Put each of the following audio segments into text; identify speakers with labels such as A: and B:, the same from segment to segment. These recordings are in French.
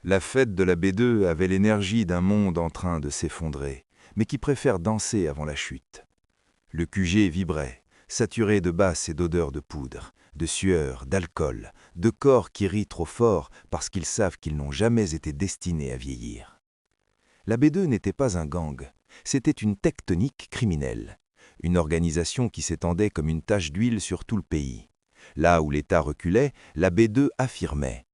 A: La fête de la B2 avait l'énergie d'un monde en train de s'effondrer, mais qui préfère danser avant la chute. Le QG vibrait, saturé de basses et d'odeurs de poudre, de sueur, d'alcool, de corps qui rient trop fort parce qu'ils savent qu'ils n'ont jamais été destinés à vieillir. La B2 n'était pas un gang, c'était une tectonique criminelle, une organisation qui s'étendait comme une tache d'huile sur tout le pays. Là où l'État reculait, la B2 affirmait.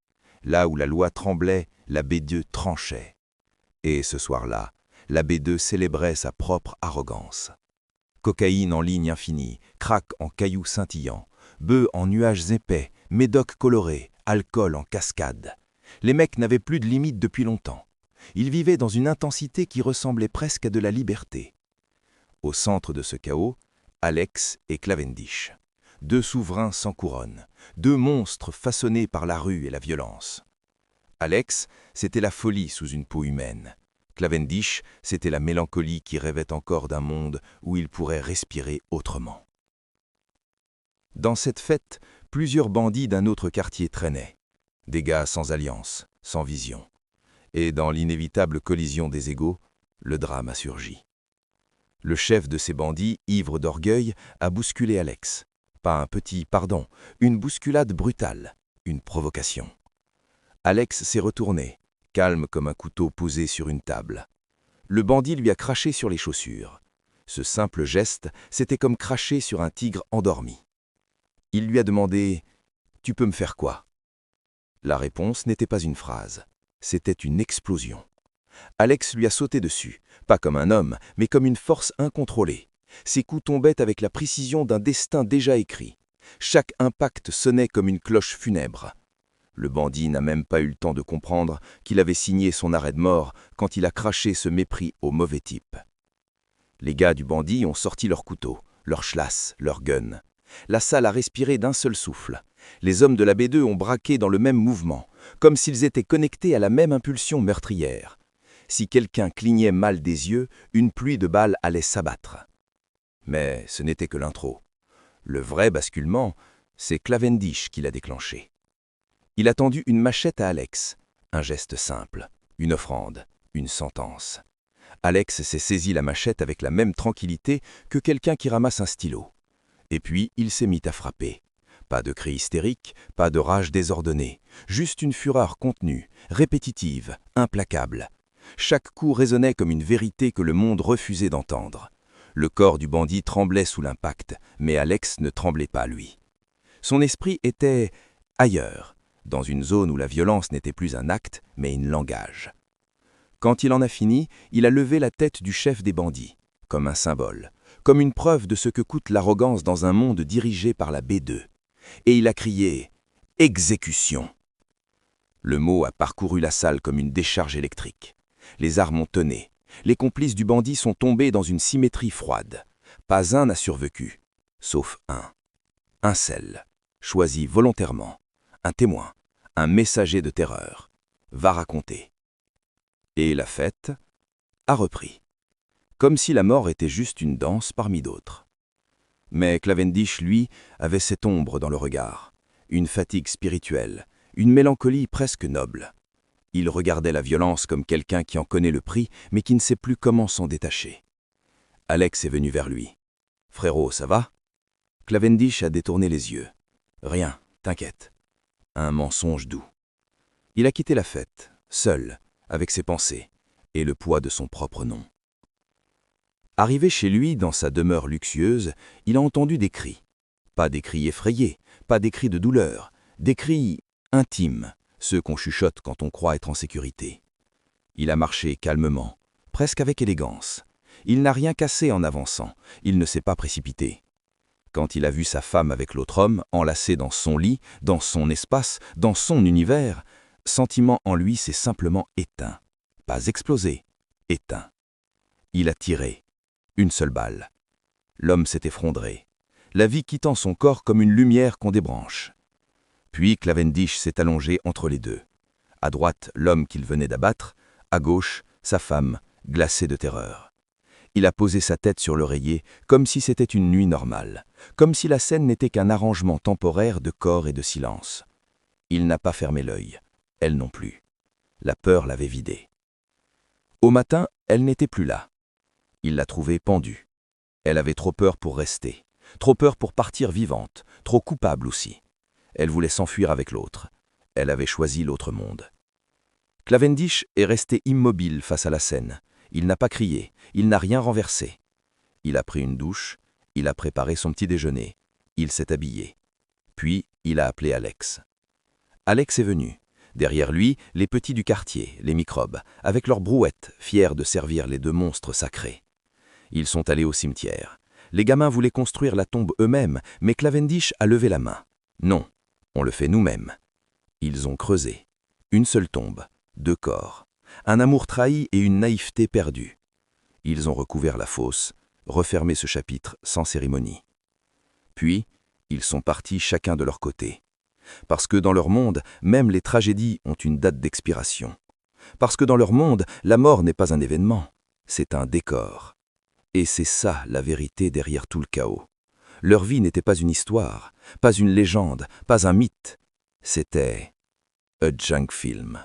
A: Là où la loi tremblait, la B2 tranchait. Et ce soir-là, la B2 célébrait sa propre arrogance. Cocaïne en ligne infinie, crack en cailloux scintillants, bœufs en nuages épais, médocs colorés, alcool en cascade. Les mecs n'avaient plus de limite depuis longtemps. Ils vivaient dans une intensité qui ressemblait presque à de la liberté. Au centre de ce chaos, Alex et Cavendish. Deux souverains sans couronne, deux monstres façonnés par la rue et la violence. Alex, c'était la folie sous une peau humaine. Cavendish, c'était la mélancolie qui rêvait encore d'un monde où il pourrait respirer autrement. Dans cette fête, plusieurs bandits d'un autre quartier traînaient. Des gars sans alliance, sans vision. Et dans l'inévitable collision des égos, le drame a surgi. Le chef de ces bandits, ivre d'orgueil, a bousculé Alex. Pas un petit pardon, une bousculade brutale, une provocation. Alex s'est retourné, calme comme un couteau posé sur une table. Le bandit lui a craché sur les chaussures. Ce simple geste, c'était comme cracher sur un tigre endormi. Il lui a demandé « Tu peux me faire quoi ?» La réponse n'était pas une phrase, c'était une explosion. Alex lui a sauté dessus, pas comme un homme, mais comme une force incontrôlée. Ses coups tombaient avec la précision d'un destin déjà écrit. Chaque impact sonnait comme une cloche funèbre. Le bandit n'a même pas eu le temps de comprendre qu'il avait signé son arrêt de mort quand il a craché ce mépris au mauvais type. Les gars du bandit ont sorti leurs couteaux, leurs schlass, leurs guns. La salle a respiré d'un seul souffle. Les hommes de la B2 ont braqué dans le même mouvement, comme s'ils étaient connectés à la même impulsion meurtrière. Si quelqu'un clignait mal des yeux, une pluie de balles allait s'abattre. Mais ce n'était que l'intro. Le vrai basculement, c'est Cavendish qui l'a déclenché. Il a tendu une machette à Alex. Un geste simple, une offrande, une sentence. Alex s'est saisi la machette avec la même tranquillité que quelqu'un qui ramasse un stylo. Et puis, il s'est mis à frapper. Pas de cri hystérique, pas de rage désordonnée, juste une fureur contenue, répétitive, implacable. Chaque coup résonnait comme une vérité que le monde refusait d'entendre. Le corps du bandit tremblait sous l'impact, mais Alex ne tremblait pas, lui. Son esprit était ailleurs, dans une zone où la violence n'était plus un acte, mais un langage. Quand il en a fini, il a levé la tête du chef des bandits, comme un symbole, comme une preuve de ce que coûte l'arrogance dans un monde dirigé par la B2. Et il a crié « Exécution !» Le mot a parcouru la salle comme une décharge électrique. Les armes ont tonné. Les complices du bandit sont tombés dans une symétrie froide. Pas un n'a survécu, sauf un. Un seul, choisi volontairement. Un témoin, un messager de terreur. Va raconter. Et la fête a repris. Comme si la mort était juste une danse parmi d'autres. Mais Cavendish, lui, avait cette ombre dans le regard. Une fatigue spirituelle, une mélancolie presque noble. Il regardait la violence comme quelqu'un qui en connaît le prix, mais qui ne sait plus comment s'en détacher. Alex est venu vers lui. « Frérot, ça va ?» Cavendish a détourné les yeux. « Rien, t'inquiète. » Un mensonge doux. Il a quitté la fête, seul, avec ses pensées, et le poids de son propre nom. Arrivé chez lui, dans sa demeure luxueuse, il a entendu des cris. Pas des cris effrayés, pas des cris de douleur, des cris intimes, ceux qu'on chuchote quand on croit être en sécurité. Il a marché calmement, presque avec élégance. Il n'a rien cassé en avançant, il ne s'est pas précipité. Quand il a vu sa femme avec l'autre homme, enlacée dans son lit, dans son espace, dans son univers, sentiment en lui s'est simplement éteint. Pas explosé, éteint. Il a tiré. Une seule balle. L'homme s'est effondré, la vie quittant son corps comme une lumière qu'on débranche. Puis Cavendish s'est allongé entre les deux. À droite, l'homme qu'il venait d'abattre, à gauche, sa femme, glacée de terreur. Il a posé sa tête sur l'oreiller comme si c'était une nuit normale, comme si la scène n'était qu'un arrangement temporaire de corps et de silence. Il n'a pas fermé l'œil, elle non plus.
B: La peur l'avait vidée. Au matin, elle n'était plus là. Il l'a trouvée pendue. Elle avait trop peur pour rester, trop peur pour partir vivante, trop coupable aussi. Elle voulait s'enfuir avec l'autre. Elle avait choisi l'autre monde. Cavendish est resté immobile face à la scène. Il n'a pas crié, il n'a rien renversé. Il a pris une douche, il a préparé son petit déjeuner, il s'est habillé. Puis, il a appelé Alex. Alex est venu. Derrière lui, les petits du quartier, les microbes, avec leurs brouettes, fiers de servir les deux monstres sacrés. Ils sont allés au cimetière. Les gamins voulaient construire la tombe eux-mêmes, mais Cavendish a levé la main. Non, on le fait nous-mêmes. Ils ont creusé. Une seule tombe, 2 corps. Un amour trahi et une naïveté perdue. Ils ont recouvert la fosse, refermé ce chapitre sans cérémonie. Puis, ils sont partis chacun de leur côté. Parce que dans leur monde, même les tragédies ont une date d'expiration. Parce que dans leur monde, la mort n'est pas un événement, c'est un décor. Et c'est ça la vérité derrière tout le chaos. Leur vie n'était pas une histoire, pas une légende, pas un mythe. C'était a junk film.